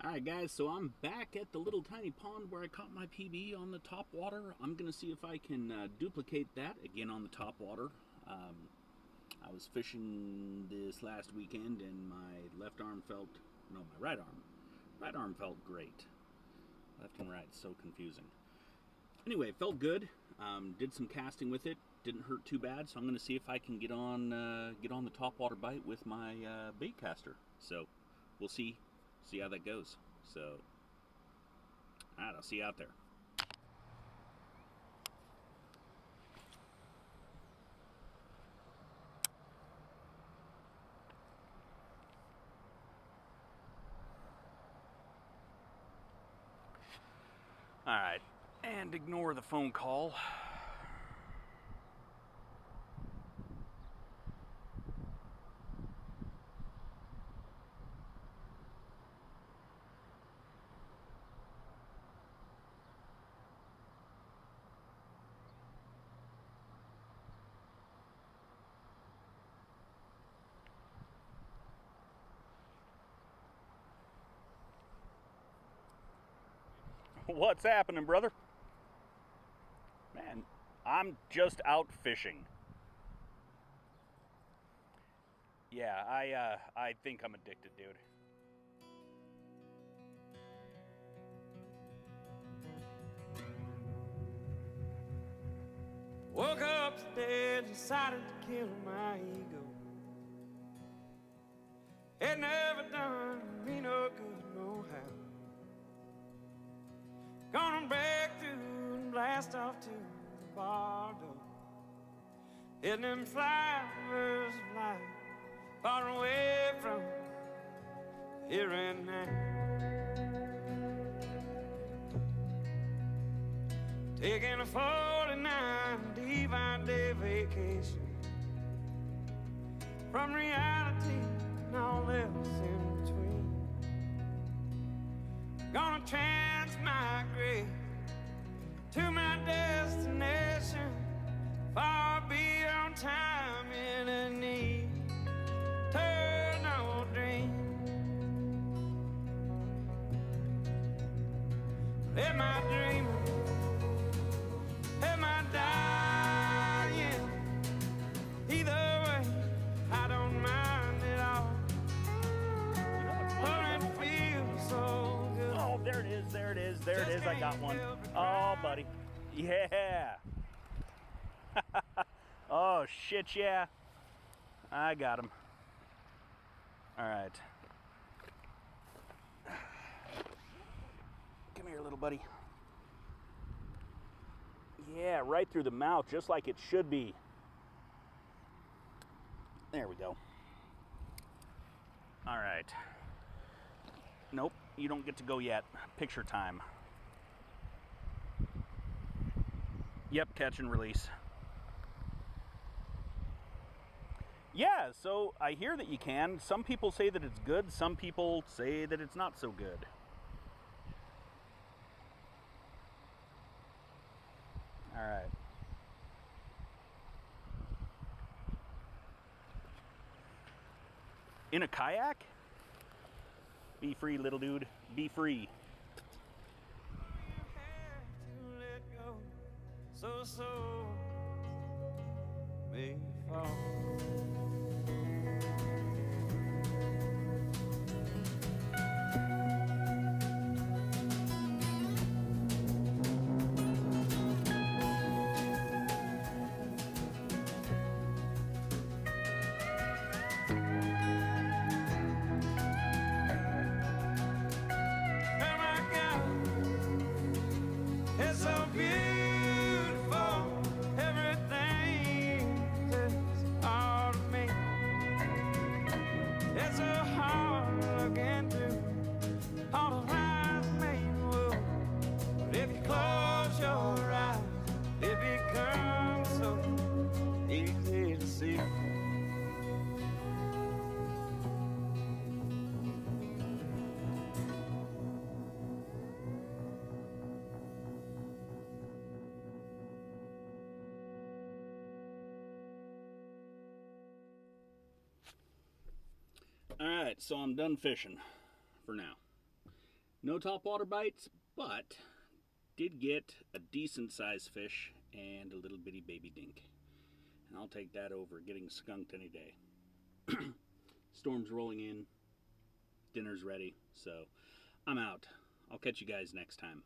Alright guys, so I'm back at the little tiny pond where I caught my PB on the top water. I'm going to see if I can duplicate that again on the top water. I was fishing this last weekend and my left arm felt, no, my right arm felt great. Left and right, so confusing. Anyway, it felt good. Did some casting with it. Didn't hurt too bad, so I'm going to see if I can get on the top water bite with my bait caster. So we'll see how that goes. So, alright, I'll see you out there. Alright, and ignore the phone call. What's happening, brother? Man, I'm just out fishing. Yeah, I think I'm addicted, dude. Woke up today, decided to kill my ego. It never done me no good, no how. Gonna break through and blast off to the bar door. Hitting them flowers of life, far away from here and now. Taking a 49 divine day vacation from reality and all else in between. Gonna transmigrate to my destination, far beyond time in an eternal dream. Am I dreaming? Am I dying? Either way, I don't mind at all. Oh, it feels so good. Oh, there it is, there it is, there it is. I got one. Oh, buddy. Yeah. Oh, shit, yeah. I got him. All right. Come here, little buddy. Yeah, right through the mouth, just like it should be. There we go. All right. Nope, you don't get to go yet. Picture time. Yep, catch and release. Yeah, so I hear that you can. Some people say that it's good. Some people say that it's not so good. All right. In a kayak? Be free, little dude. Be free. You have to let go, so may fall. Oh my God, it's so beautiful. Everything is all to me. It's so hard looking through all the lies made in the world. But if you close your eyes, it becomes so easy to see. All right, so I'm done fishing for now. No topwater bites, but did get a decent sized fish and a little bitty baby dink. And I'll take that over getting skunked any day. Storm's rolling in, dinner's ready, so I'm out. I'll catch you guys next time.